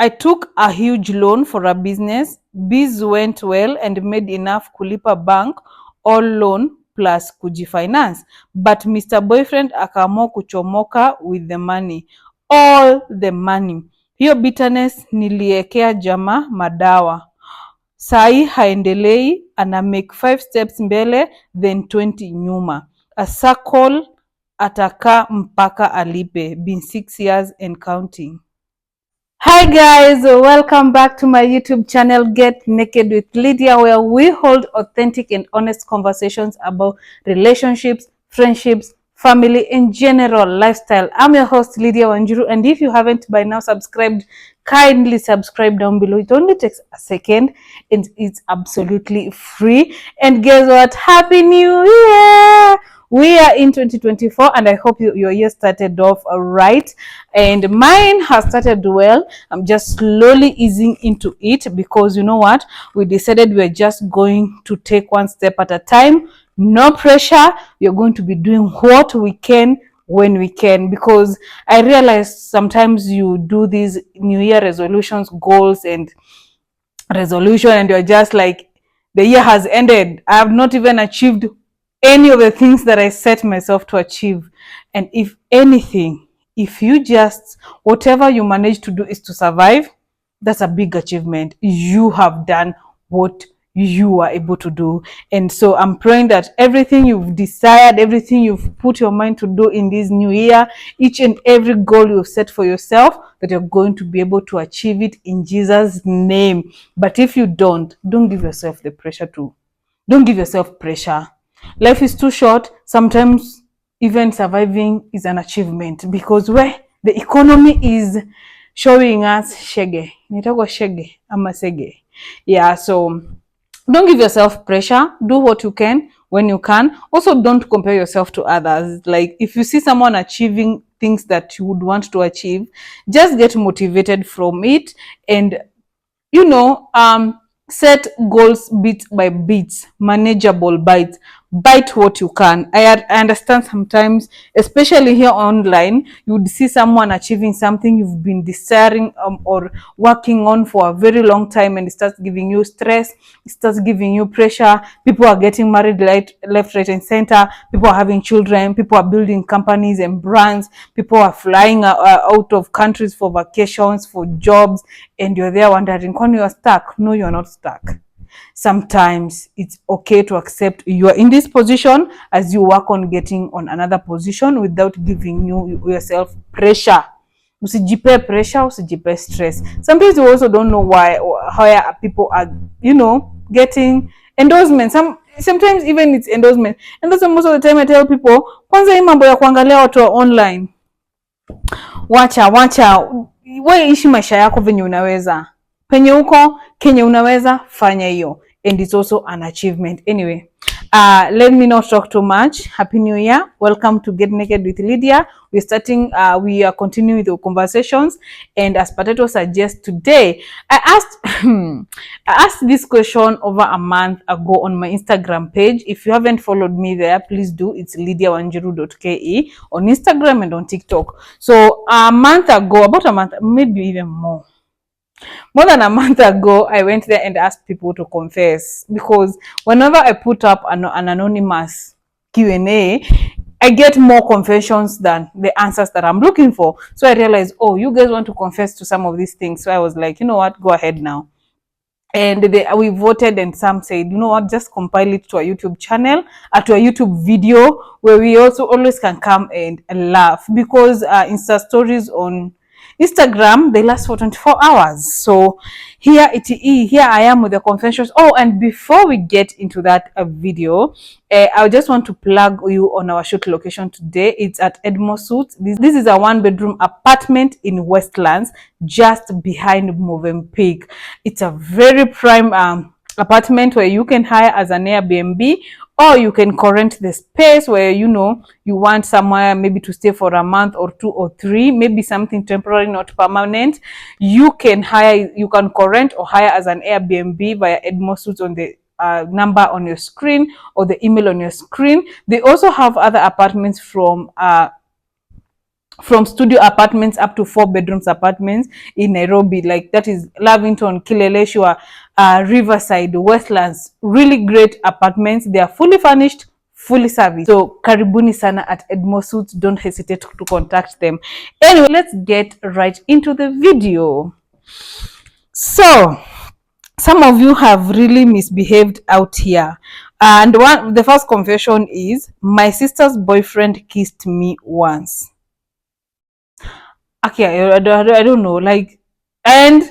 I took a huge loan for a business. Biz went well and made enough kulipa bank all loan plus kujifinance. But Mr. Boyfriend akaamua kuchomoka with the money. All the money. Hiyo bitterness niliekea jamaa madawa. Sai haendelei, ana make 5 steps mbele then 20 nyuma. A circle ataka mpaka alipe. Been 6 years and counting. Hi guys, welcome back to my YouTube channel Get Naked with Lydia, where we hold authentic and honest conversations about relationships, friendships, family, and general lifestyle. I'm your host Lydia Wanjiru, and if you haven't by now subscribed, kindly subscribe down below. It only takes a second and it's absolutely free. And guess what? Happy New Year! We are in 2024 and I hope your year started off right, and mine has started well. I'm just slowly easing into it because you know what, we decided we're just going to take one step at a time. No pressure. We're going to be doing what we can when we can, because I realize sometimes you do these New Year resolutions, goals and resolution, and you're just like, the year has ended, I have not even achieved any of the things that I set myself to achieve. And if anything, if you just, whatever you manage to do is to survive, that's a big achievement. You have done what you are able to do. And so I'm praying that everything you've desired, everything you've put your mind to do in this new year, each and every goal you've set for yourself, that you're going to be able to achieve it in Jesus' name. But if you don't give yourself the pressure to. Don't give yourself pressure. Life is too short. Sometimes even surviving is an achievement, because where the economy is showing us shege. Nitako shege ama sege. Yeah, so don't give yourself pressure. Do what you can when you can. Also, don't compare yourself to others. Like if you see someone achieving things that you would want to achieve, just get motivated from it, and you know, set goals bit by bit, manageable bites. Bite what you can. I understand sometimes, especially here online, you would see someone achieving something you've been desiring or working on for a very long time, and it starts giving you stress, it starts giving you pressure. People are getting married left, right, and center. People are having children. People are building companies and brands. People are flying out of countries for vacations, for jobs, and you're there wondering, when you're stuck. No, you're not stuck. Sometimes it's okay to accept you are in this position as you work on getting on another position without giving yourself pressure. Usijipe pressure, usijipe stress. Sometimes you also don't know why or how people are, you know, getting endorsement. Sometimes even it's endorsement. And that's most of the time I tell people, kwanza hii mambo ya kuangalia watu online, wacha wewe ishi maisha yako venye unaweza. Penye uko, kenye unaweza, fanya hiyo. And it's also an achievement. Anyway, let me not talk too much. Happy New Year. Welcome to Get Naked with Lydia. We are continuing with the conversations. And as Potato suggests today, I asked this question over a month ago on my Instagram page. If you haven't followed me there, please do. It's lydiawanjiru.ke on Instagram and on TikTok. So about a month, maybe even more than a month ago, I went there and asked people to confess, because whenever I put up an anonymous Q&A, I get more confessions than the answers that I'm looking for. So I realized, oh, you guys want to confess to some of these things. So I was like, you know what, go ahead now. And we voted, and some said, you know what, just compile it to a YouTube channel, to a YouTube video, where we also always can come and laugh, because Insta stories on Instagram, they last for 24 hours. So here I am with the confessions. Oh, and before we get into that video, I just want to plug you on our shoot location today. It's at Edmo Suits. This is a 1-bedroom apartment in Westlands, just behind Movenpick. It's a very prime apartment where you can hire as an Airbnb, or you can rent the space where, you know, you want somewhere maybe to stay for a month or 2 or 3, maybe something temporary, not permanent. You can rent or hire as an Airbnb via Edmo Suits on the number on your screen or the email on your screen. They also have other apartments from from studio apartments up to 4 bedrooms apartments in Nairobi, like that is Lavington, Kileleshwa, Riverside, Westlands. Really great apartments. They are fully furnished, fully serviced. So karibuni sana at Edmo Suits. Don't hesitate to contact them. Anyway, let's get right into the video. So some of you have really misbehaved out here, and the first confession is my sister's boyfriend kissed me once. Okay, I don't know, like, and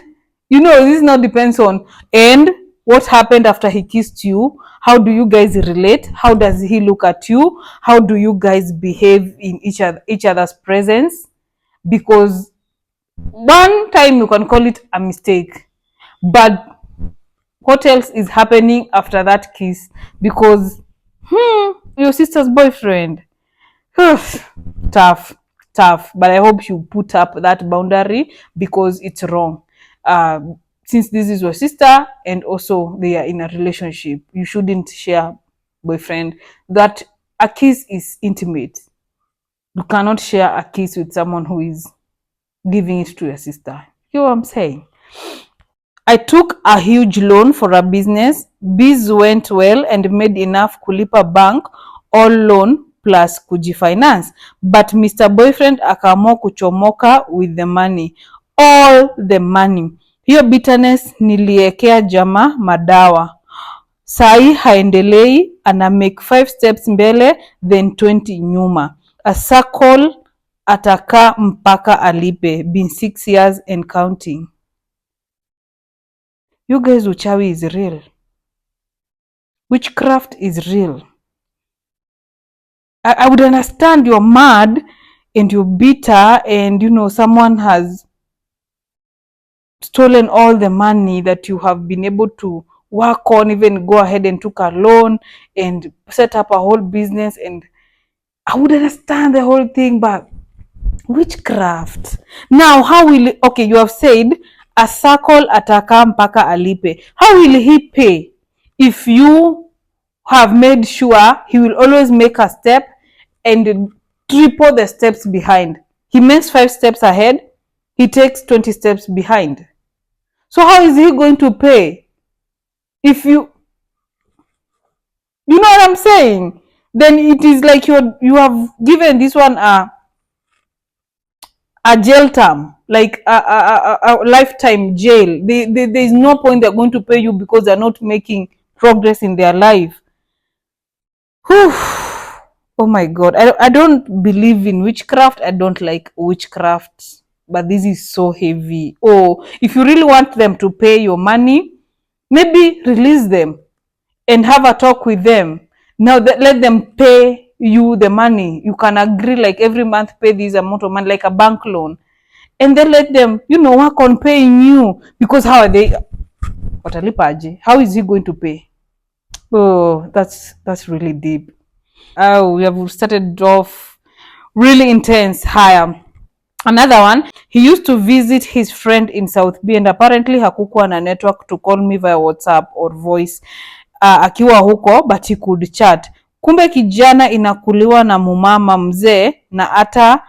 this now depends on, and what happened after he kissed you. How do you guys relate? How does he look at you? How do you guys behave in each other's presence? Because one time you can call it a mistake, but what else is happening after that kiss? Because your sister's boyfriend. tough tough, but I hope you put up that boundary, because it's wrong. Since this is your sister and also they are in a relationship, you shouldn't share boyfriend. That a kiss is intimate. You cannot share a kiss with someone who is giving it to your sister. You know what I'm saying? I took a huge loan for a business. Biz went well and made enough kulipa bank all loan plus kujifinance. But Mr. Boyfriend akaamua kuchomoka with the money. All the money. Hiyo bitterness niliekea jamaa madawa. Sai haendelei, ana make 5 steps mbele then 20 nyuma. A circle ataka mpaka alipe. Been 6 years and counting. You guys, uchawi is real. Witchcraft is real. I would understand you're mad and you're bitter and someone has stolen all the money that you have been able to work on, even go ahead and took a loan and set up a whole business, and I would understand the whole thing. But witchcraft, now how will okay, you have said a circle ataka mpaka alipe. How will he pay if you have made sure he will always make a step and triple the steps behind? He makes 5 steps ahead, he takes 20 steps behind. So how is he going to pay? If you know what I'm saying, then it is like you have given this one a jail term, like a lifetime jail. There is no point they're going to pay you because they're not making progress in their life. Whew. Oh my God, I don't believe in witchcraft. I don't like witchcraft, but this is so heavy. Oh, if you really want them to pay your money, maybe release them and have a talk with them. Now let them pay you the money. You can agree, like every month pay this amount of money, like a bank loan, and then let them work on paying you. Because how are they, watalipaje? How is he going to pay? Oh, that's really deep. Oh, we have started off really intense. Higher. Another one, he used to visit his friend in South B, and apparently hakukuwa na network to call me via WhatsApp or voice akiwa huko, but he could chat. Kumbe kijana inakuliwa na mumama mzee na hata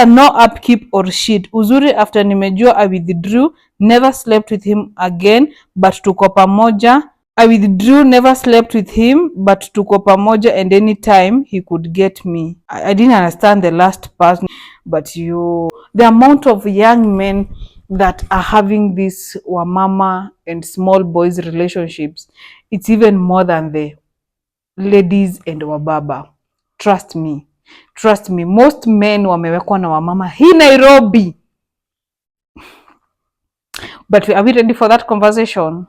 no upkeep or shit. Uzuri after nimejua I withdrew, never slept with him again, but tuko pamoja. I withdrew, never slept with him, but tuko pamoja, and anytime he could get me. I didn't understand the last part, but the amount of young men that are having this wamama and small boys relationships, it's even more than the ladies and wababa. Trust me, most men wamewekwa na wamama hii Nairobi. But are we ready for that conversation?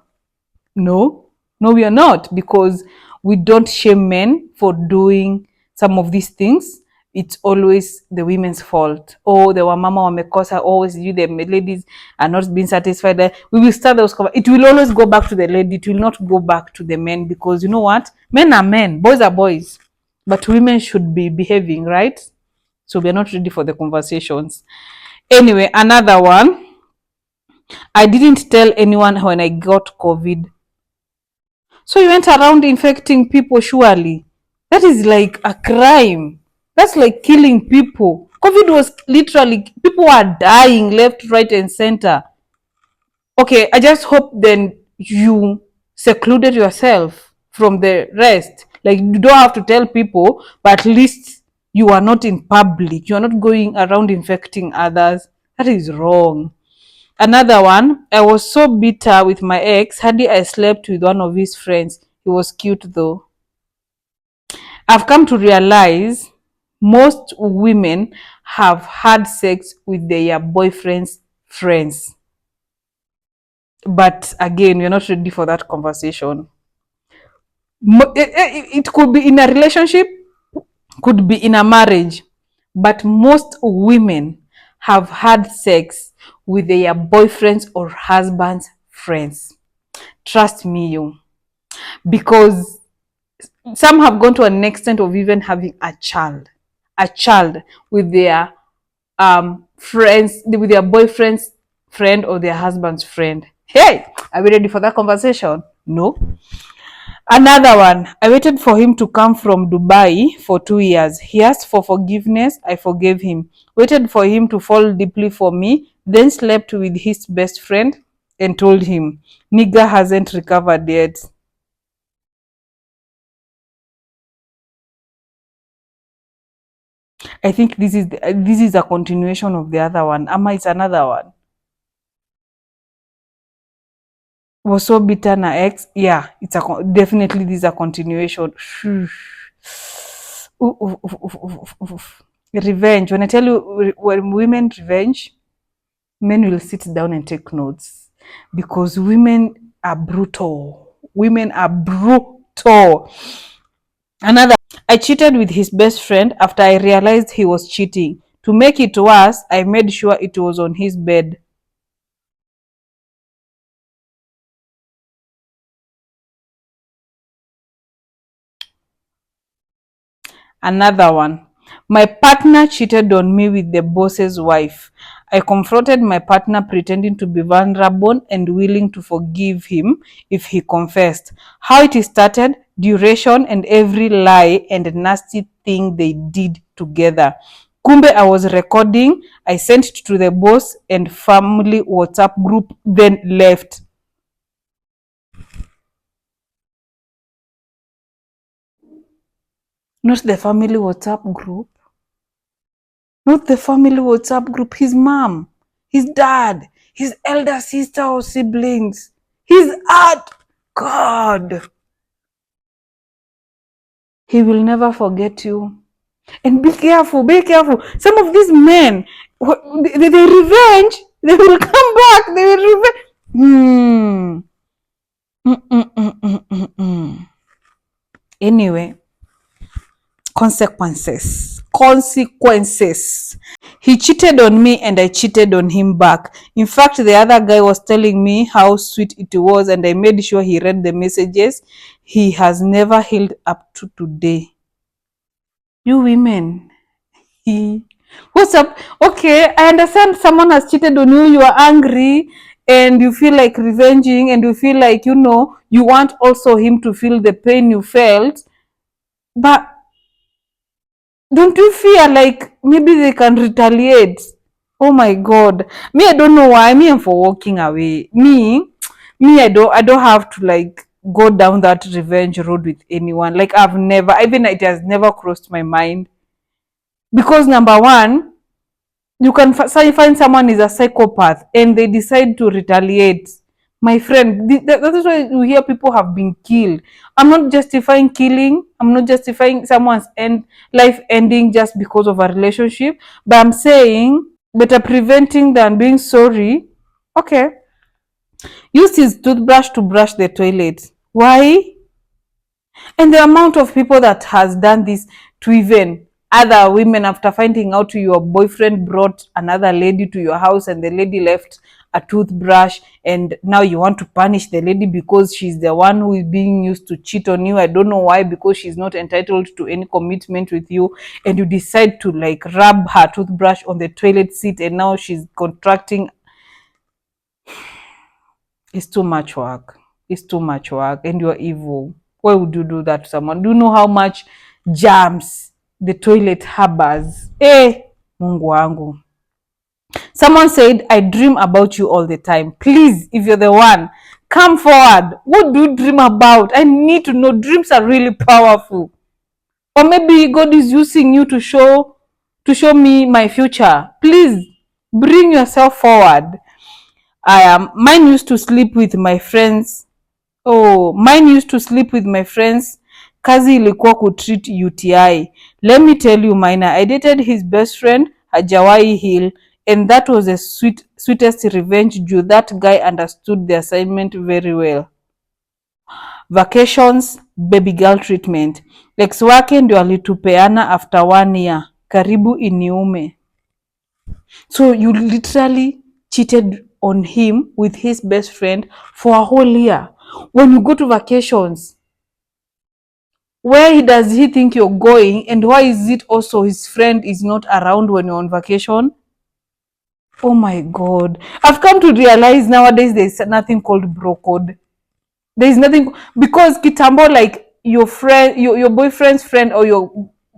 No, we are not, because we don't shame men for doing some of these things. It's always the women's fault. Oh, the wamama wamekosa, always you, the ladies are not being satisfied. We will start those. It will always go back to the lady. It will not go back to the men, because you know what? Men are men, boys are boys. But women should be behaving, right? So we are not ready for the conversations. Anyway, another one. I didn't tell anyone when I got COVID. So you went around infecting people, surely. That is like a crime. That's like killing people. COVID was literally, people are dying left, right, and center. Okay, I just hope then you secluded yourself from the rest. Like, you don't have to tell people, but at least you are not in public. You are not going around infecting others. That is wrong. Another one, I was so bitter with my ex. Hardly I slept with one of his friends. He was cute though. I've come to realize most women have had sex with their boyfriend's friends. But again, you're not ready for that conversation. It could be in a relationship, could be in a marriage, but most women have had sex with their boyfriends or husbands' friends. Trust me, you. Because some have gone to an extent of even having a child with their friends, with their boyfriend's friend or their husband's friend. Hey, are we ready for that conversation? No. Another one, I waited for him to come from Dubai for 2 years. He asked for forgiveness. I forgave him. Waited for him to fall deeply for me, then slept with his best friend and told him, nigga hasn't recovered yet. I think this is a continuation of the other one. Ama it's another one. Was so bitter na ex. Yeah, it's definitely this is a continuation. Oof, oof, oof, oof, oof, oof. Revenge. When I tell you, when women revenge, men will sit down and take notes because women are brutal. Women are brutal. Another, I cheated with his best friend after I realized he was cheating. To make it worse, I made sure it was on his bed. Another one. My partner cheated on me with the boss's wife. I confronted my partner pretending to be vulnerable and willing to forgive him if he confessed. How it started, duration, and every lie and nasty thing they did together. Kumbe, I was recording. I sent it to the boss and family WhatsApp group, then left. Not the family WhatsApp group. Not the family WhatsApp group, his mom, his dad, his elder sister or siblings, his aunt. God, he will never forget you. And be careful, be careful. Some of these men, they revenge, they will come back, they will revenge. Hmm. Anyway, consequences. He cheated on me and I cheated on him back. In fact, the other guy was telling me how sweet it was and I made sure he read the messages. He has never healed up to today. You women, he, what's up? Okay, I understand someone has cheated on you, you are angry and you feel like revenging and you feel like, you want also him to feel the pain you felt. But don't you fear like maybe they can retaliate? Oh my god. Me, I don't know why. Me, I'm for walking away. Me, I don't have to like go down that revenge road with anyone. Like I've never, even it has never crossed my mind. Because number one, you can find someone is a psychopath and they decide to retaliate. My friend, that is why we hear people have been killed. I'm not justifying killing. I'm not justifying someone's life ending just because of a relationship. But I'm saying better preventing than being sorry. Okay. Use his toothbrush to brush the toilet. Why? And the amount of people that has done this to even other women after finding out your boyfriend brought another lady to your house and the lady left a toothbrush and now you want to punish the lady because she's the one who is being used to cheat on you. I don't know why, because she's not entitled to any commitment with you, and you decide to like rub her toothbrush on the toilet seat and now she's contracting. It's too much work. It's too much work and you're evil. Why would you do that to someone? Do you know how much germs the toilet harbors. Mungu wangu. Someone said, I dream about you all the time. Please, if you're the one, come forward. What do you dream about? I need to know. Dreams are really powerful. Or maybe God is using you to show me my future. Please bring yourself forward. Mine used to sleep with my friends. Mine used to sleep with my friends. Kazi ilikuwa kutreat UTI. Let me tell you mine. I dated his best friend, hajawahi heal, and that was the sweetest revenge juu that guy understood the assignment very well. Vacations, baby girl treatment. Ex wake ndio alitupeana after 1 year. Karibu iniume. So you literally cheated on him with his best friend for a whole year. When you go to vacations, where does he think you're going, and why is it also his friend is not around when you're on vacation? Oh my God. I've come to realize nowadays there's nothing called bro code. There's nothing, because kitambo, like your friend, your boyfriend's friend or your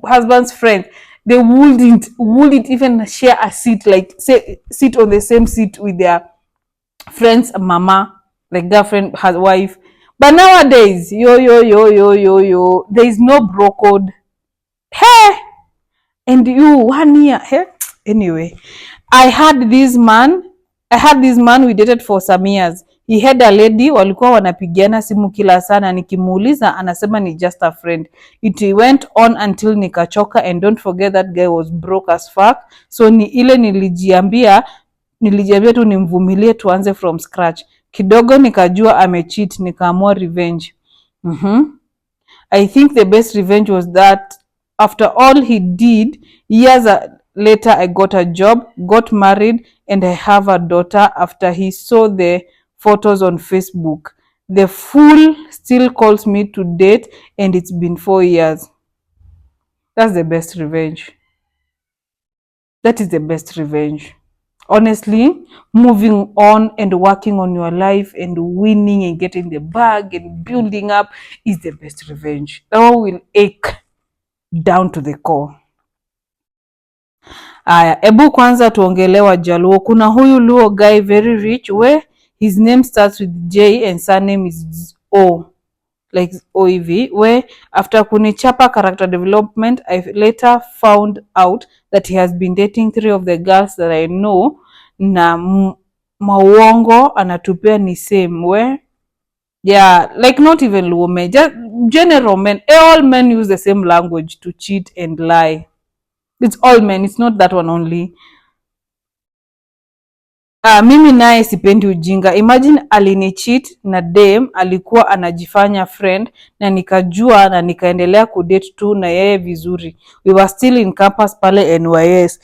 husband's friend, they wouldn't even share a seat, like say sit on the same seat with their friend's mama, like girlfriend, her wife. But nowadays, there is no bro code. Hey, and you 1 year. Hey, anyway, I had this man, we dated for some years. He had a lady, walikuwa wanapigiana simu kila sana, nikimuuliza anasema ni just a friend. It went on until nikachoka, and don't forget that guy was broke as fuck. So ni ile nilijiambia tu nimvumilie tuanze from scratch. Kidogo nikajua amecheat, nikaamua revenge. I think the best revenge was that after all he did, years later I got a job, got married, and I have a daughter after he saw the photos on Facebook. The fool still calls me to date, and it's been 4 years. That's the best revenge. That is the best revenge. Honestly, moving on and working on your life and winning and getting the bag and building up is the best revenge. That one will ache down to the core. Aya, ebu kwanza tuongelewa Jaluo. Kuna huyu Luo guy very rich, where his name starts with J and surname is O, like OEV, where after kunichapa character development, I later found out that he has been dating 3 of the girls that I know, na mauongo anatupea ni same, where like not even Luo men, just general men. All men use the same language to cheat and lie. It's all men, it's not that one only. Mimi naye sipendi ujinga. Imagine alinicheat na dem alikuwa anajifanya friend, na nikajua na nikaendelea kudate tu na yeye vizuri. We were still in campus pale NYS.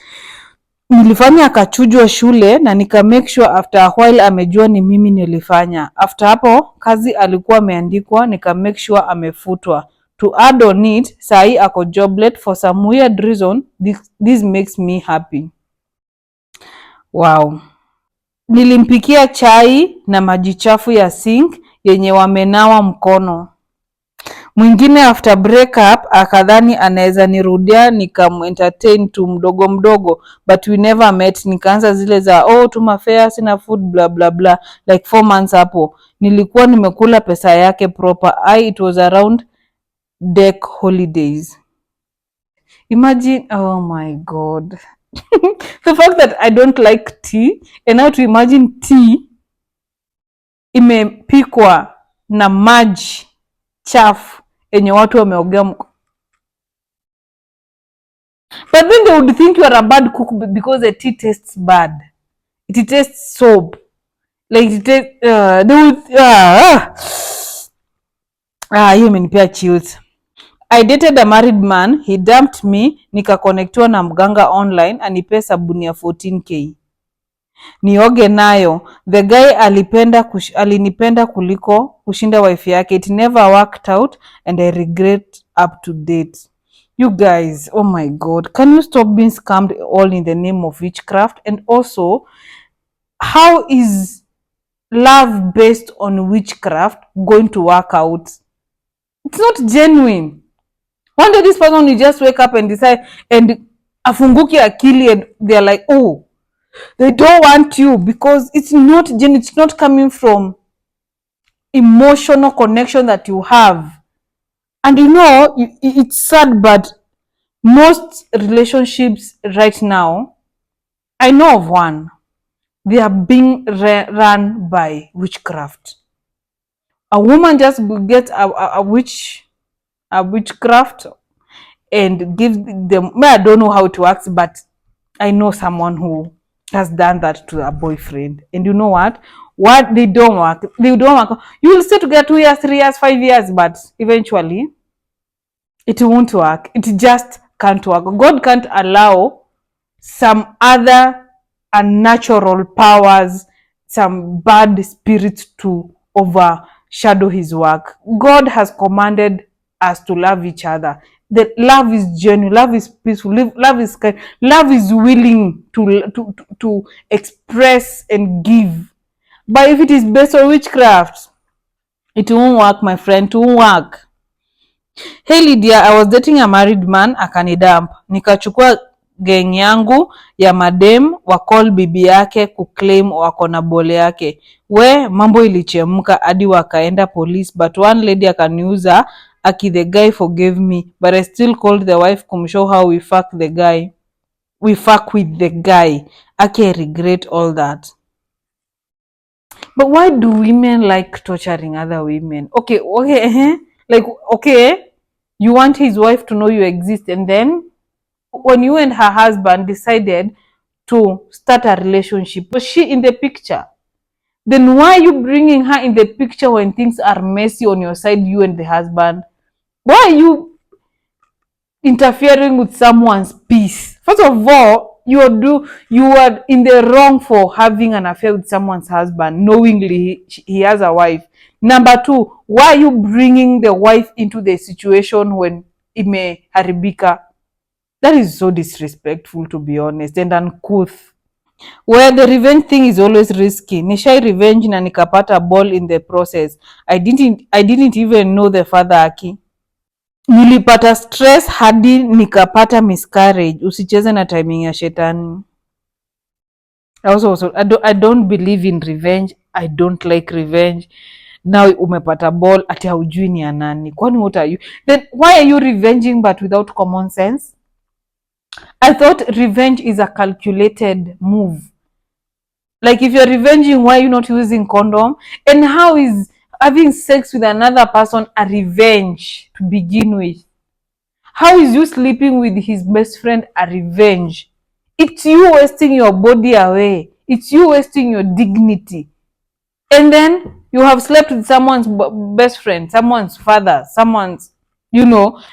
Nilifanya akachujwa shule, na nika make sure after a while amejua ni mimi nilifanya. After hapo kazi alikuwa ameandikwa, nika make sure amefutwa. To add on it, sahi ako joblet for some weird reason. This makes me happy. Wow. Nilimpikia chai na maji chafu ya sink yenye wamenawa mkono. Mwingine after breakup akadhani anaweza nirudia, nikamu-entertain tu mdogo mdogo, but we never met. Nikaanza zile za tuma fare, sina food, bla bla bla, like 4 months hapo. Nilikuwa nimekula pesa yake proper. It was around deck holidays. Imagine, oh my God. The fact that I don't like tea, and now to imagine tea imepikwa na maji chafu enye watu wameogea mko. But then they would think you are a bad cook because the tea tastes bad. It tastes soap. Like it tastes, they would, hiyo imenipea chills. I dated a married man, he dumped me, nikaconnectiwa na mganga online, anipe sabuni ya 14k. Nioge nayo. The guy alinipenda kuliko kushinda wife yake. It never worked out, and I regret up to date. You guys, oh my God, can you stop being scammed all in the name of witchcraft? And also, how is love based on witchcraft going to work out? It's not genuine. One day this person will just wake up and decide and afunguki akili, and they're like, oh, they don't want you because it's not coming from emotional connection that you have. And it's sad, but most relationships right now, I know of one, they are being run by witchcraft. A woman just gets a witchcraft and gives them. I don't know how it works, but I know someone who has done that to a boyfriend. And you know what? What they don't work. They don't work. You will stay together 2 years, 3 years, 5 years, but eventually it won't work. It just can't work. God can't allow some other unnatural powers, some bad spirits to overshadow his work. God has commanded us to love each other. The love is genuine, love is peaceful, love is kind, love is willing to express and give. But if it is based on witchcraft, it won't work, my friend. It won't work. Hey Lydia, I was dating a married man, akanidump. Nikachukua gang yangu ya madem wakol bibi yake kuclaim wako na bole yake. We mambo ilichemka hadi wakaenda police, but one lady akaniuza the guy forgave me, but I still called the wife kumshow how we fuck the guy. We fuck with the guy. I regret all that. But why do women like torturing other women? Okay. Like, okay, you want his wife to know you exist, and then when you and her husband decided to start a relationship, was she in the picture? Then why are you bringing her in the picture when things are messy on your side, you and the husband? Why are you interfering with someone's peace? First of all, you are in the wrong for having an affair with someone's husband knowingly he has a wife. Number two, why are you bringing the wife into the situation when ime haribika? That is so disrespectful, to be honest, and uncouth. Well, the revenge thing is always risky. Nishai revenge na nikapata ball in the process. I didn't even know the father aki. Nilipata stress hadi nikapata miscarriage. Usicheze na timing ya shetani. I don't believe in revenge. I don't like revenge. Now umepata ball ati haujui ni ya nani. Kwani what are you? Then why are you revenging but without common sense? I thought revenge is a calculated move. Like if you're revenging, why are you not using condom? And how is having sex with another person a revenge to begin with? How is you sleeping with his best friend a revenge? It's you wasting your body away. It's you wasting your dignity. And then you have slept with someone's best friend, someone's father, someone's,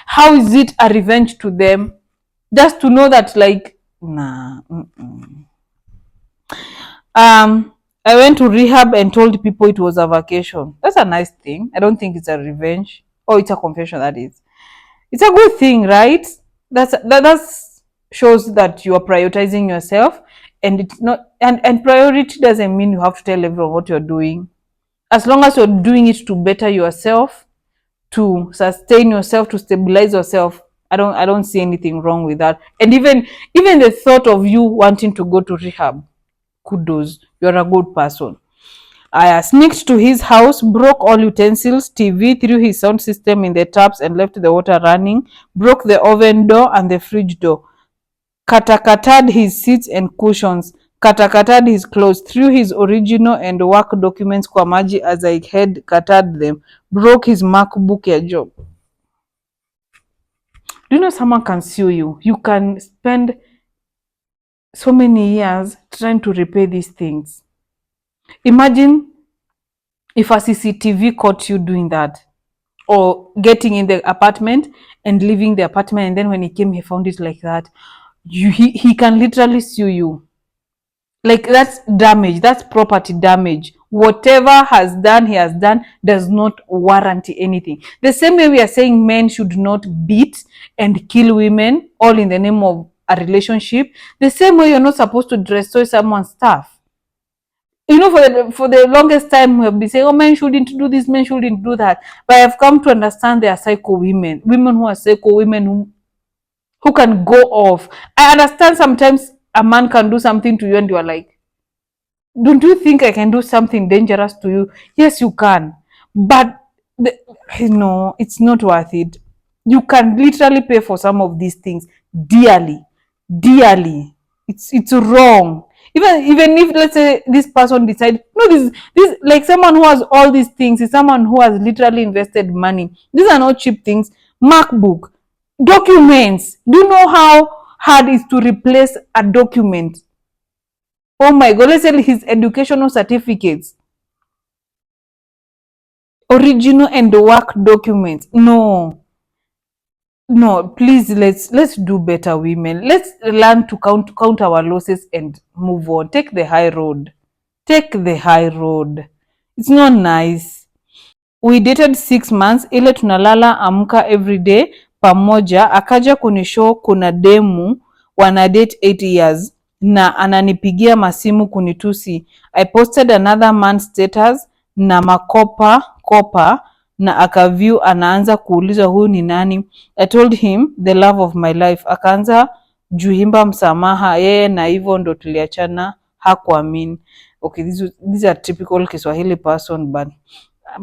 how is it a revenge to them? Just to know that, like, nah. I went to rehab and told people it was a vacation. That's a nice thing. I don't think it's a revenge. Or it's a confession, that is. It's a good thing, right? That's shows that you are prioritizing yourself, and it's not and priority doesn't mean you have to tell everyone what you're doing. As long as you're doing it to better yourself, to sustain yourself, to stabilize yourself, I don't see anything wrong with that. And even the thought of you wanting to go to rehab, kudos, you're a good person. I sneaked to his house, broke all utensils, TV, threw his sound system in the taps and left the water running, broke the oven door and the fridge door, katakatad his seats and cushions, katakatad his clothes, threw his original and work documents kwa maji as I had katad them, broke his MacBook ya job. Do you know someone can sue you? You can spend so many years trying to repay these things. Imagine if a CCTV caught you doing that, or getting in the apartment and leaving the apartment, and then when he came, he found it like that. He can literally sue you. Like, that's damage, that's property damage. Whatever he has done does not warrant anything. The same way we are saying men should not beat and kill women all in the name of a relationship, the same way you're not supposed to destroy someone's stuff. For the longest time we have been saying, oh, men shouldn't do this, men shouldn't do that. But I have come to understand there are psycho women, women who are psycho, women who can go off. I understand sometimes a man can do something to you and you are like, don't you think I can do something dangerous to you? Yes, you can. But the, no, it's not worth it. You can literally pay for some of these things dearly. Dearly. It's wrong. Even if, let's say, this person decide, no, this like someone who has all these things is someone who has literally invested money. These are not cheap things. MacBook, documents. Do you know how hard it is to replace a document? Oh my God, let's say his educational certificates, original and work documents. No, no, please, let's do better, women. Let's learn to count our losses and move on. Take the high road. Take the high road. It's not nice. We dated 6 months, ile tunalala amka every day pamoja. Akaja kunishow kuna demu wana date 8 years na ananipigia masimu kunitusi. I posted another man's status na makopa kopa na akaview, anaanza kuuliza huyu ni nani. I told him the love of my life. Akaanza juhimba msamaha yeye, na hivyo ndo tuliachana. Hakuamini. Okay, these are typical Kiswahili person, but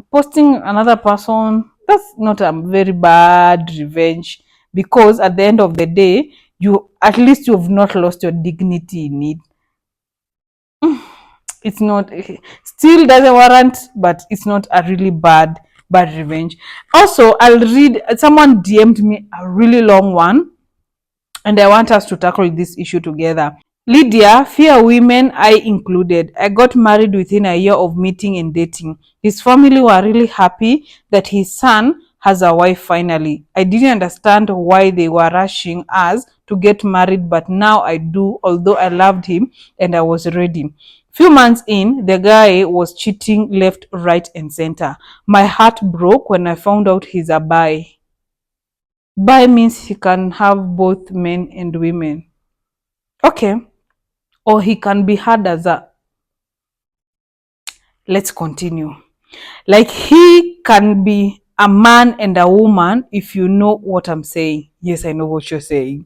posting another person, that's not a very bad revenge, because at the end of the day, you at least you've not lost your dignity in it. It's not, still doesn't warrant, but it's not a really bad revenge. Also, I'll read, someone DM'd me a really long one, and I want us to tackle this issue together. Lydia, fear women, I included. I got married within a year of meeting and dating. His family were really happy that his son has a wife finally. I didn't understand why they were rushing us to get married, but now I do, although I loved him and I was ready. Few months in, the guy was cheating left, right, and center. My heart broke when I found out he's a bi. Bi means he can have both men and women. Okay. Or he can be had as a, let's continue. Like he can be a man and a woman, if you know what I'm saying. Yes, I know what you're saying.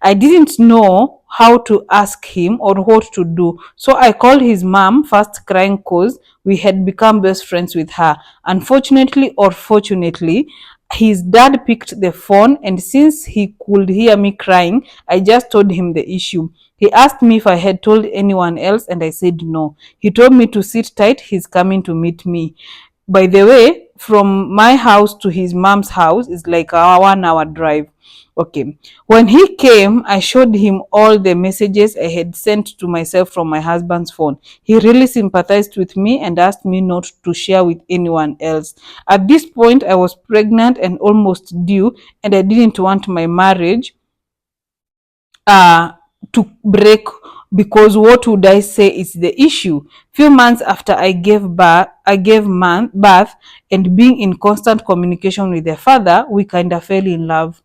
I didn't know how to ask him or what to do. So I called his mom first, crying cause we had become best friends with her. Unfortunately or fortunately, his dad picked the phone, and since he could hear me crying, I just told him the issue. He asked me if I had told anyone else, and I said no. He told me to sit tight, he's coming to meet me. By the way, from my house to his mom's house is like a 1 hour drive. Okay. When he came, I showed him all the messages I had sent to myself from my husband's phone. He really sympathized with me and asked me not to share with anyone else. At this point, I was pregnant and almost due, and I didn't want my marriage to break, because what would I say is the issue. Few months after I gave birth, and being in constant communication with the father, we kind of fell in love.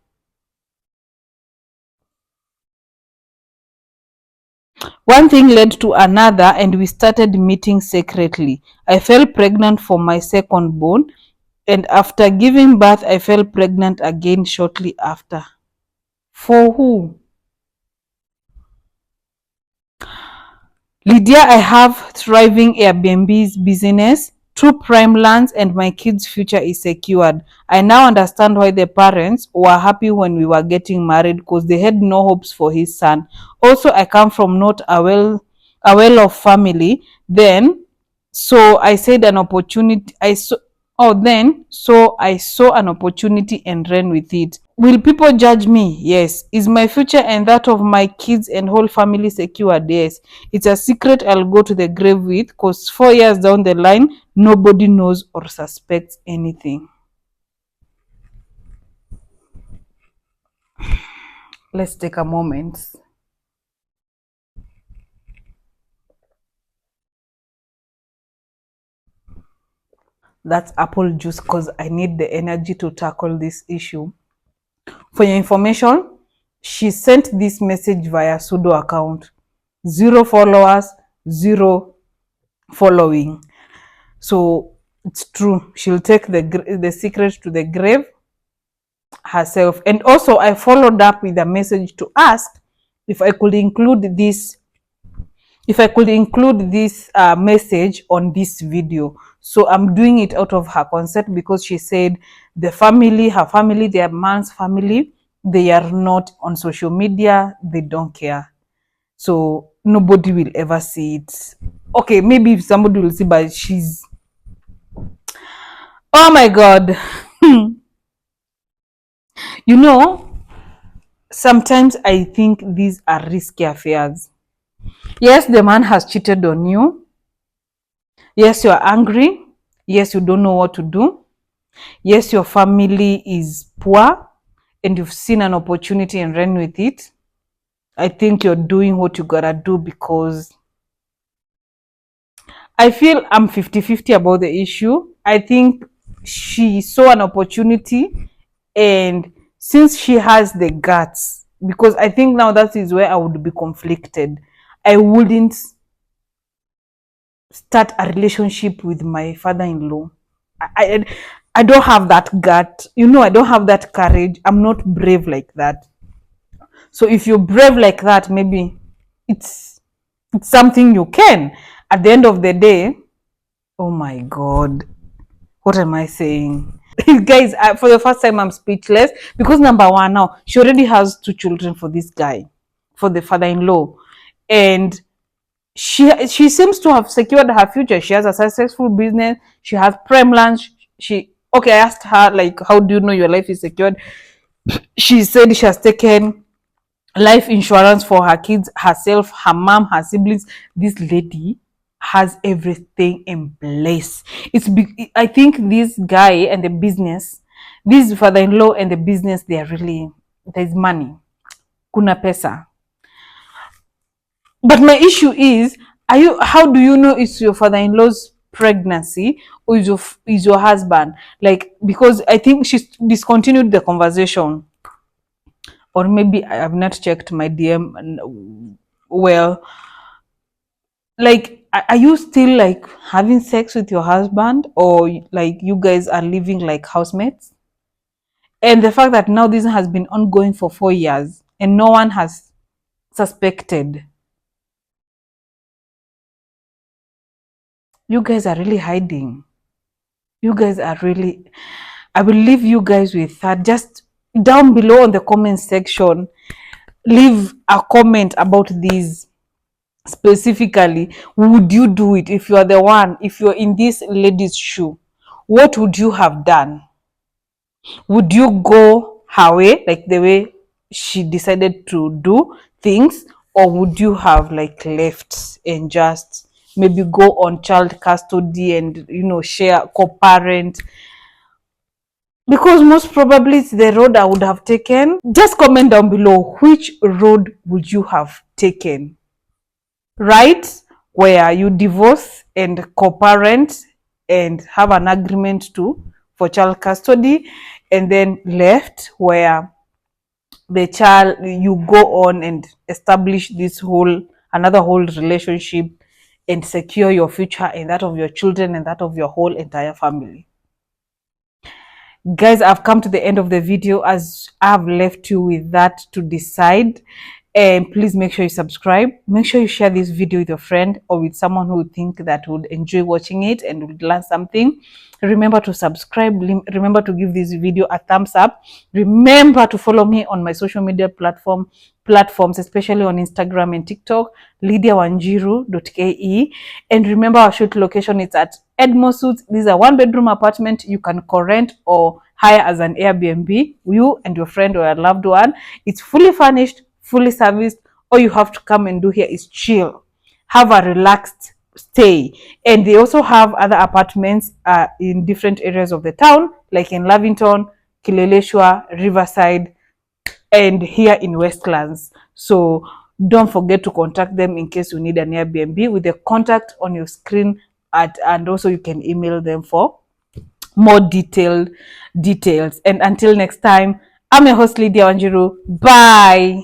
One thing led to another, and we started meeting secretly. I fell pregnant for my second born, and after giving birth, I fell pregnant again shortly after. For who? Lydia, I have thriving Airbnb's business, 2 prime lands, and my kids' future is secured. I now understand why the parents were happy when we were getting married, because they had no hopes for his son. Also, I come from not a well-off family. Then, so I said an opportunity. So I saw an opportunity and ran with it. Will people judge me? Yes. Is my future and that of my kids and whole family secured? Yes. It's a secret I'll go to the grave with, because 4 years down the line, nobody knows or suspects anything. Let's take a moment. That's apple juice, because I need the energy to tackle this issue. For your information, she sent this message via pseudo account. 0 followers, 0 following. So it's true, she'll take the secret to the grave herself. And also I followed up with a message to ask if I could include this message on this video. So I'm doing it out of her consent, because she said her family, their man's family, they are not on social media, they don't care, so nobody will ever see it. Okay, maybe if somebody will see, but she's, oh my god. You know, sometimes I think these are risky affairs. Yes, the man has cheated on you. Yes, you're angry. Yes, you don't know what to do. Yes, your family is poor and you've seen an opportunity and ran with it. I think you're doing what you gotta do, because I feel I'm 50-50 about the issue. I think she saw an opportunity, and since she has the guts, because I think now that is where I would be conflicted. I wouldn't start a relationship with my father-in-law. I, I don't have that gut. You know, I don't have that courage. I'm not brave like that. So if you're brave like that, maybe it's it's something you can. At the end of the day, oh my God, what am I saying? Guys, for the first time, I'm speechless, because number one, now she already has 2 children for this guy, for the father-in-law, and she seems to have secured her future. She has a successful business. She has prem lunch. I asked her, like, how do you know your life is secured? She said she has taken life insurance for her kids, herself, her mom, her siblings. This lady has everything in place. I think this guy and the business, this father-in-law and the business, they are really, there's money, kuna pesa. But my issue is, how do you know it's your father-in-law's pregnancy, or is your husband? Like, because I think she's discontinued the conversation, or maybe I have not checked my DM well. Like, are you still like having sex with your husband, or like you guys are living like housemates? And the fact that now this has been ongoing for 4 years and no one has suspected, you guys are really hiding. You guys are really, I will leave you guys with that. Just down below on the comment section, leave a comment about this specifically. Would you do it? If you are the one, if you're in this lady's shoe, what would you have done? Would you go her way, like the way she decided to do things, or would you have like left and just maybe go on child custody and, you know, share, co-parent? Because most probably it's the road I would have taken. Just comment down below, which road would you have taken? Right, where you divorce and co-parent and have an agreement to for child custody, and then left where the child, you go on and establish this whole relationship and secure your future and that of your children and that of your whole entire family. Guys, I've come to the end of the video, as I've left you with that to decide. And please make sure you subscribe. Make sure you share this video with your friend or with someone who would think that would enjoy watching it and would learn something. Remember to subscribe. Remember to give this video a thumbs up. Remember to follow me on my social media platforms, especially on Instagram and TikTok, lydiawanjiru.ke. And remember, our shoot location is at Edmo Suits. These are 1-bedroom apartment you can rent or hire as an Airbnb, you and your friend or a loved one. It's fully furnished, fully serviced. All you have to come and do here is chill, have a relaxed stay. And they also have other apartments in different areas of the town, like in Lavington, Kileleshwa, Riverside, and here in Westlands. So don't forget to contact them in case you need an Airbnb, with the contact on your screen, and also you can email them for more detailed details. And until next time, I'm your host, Lydia Wanjiru. Bye.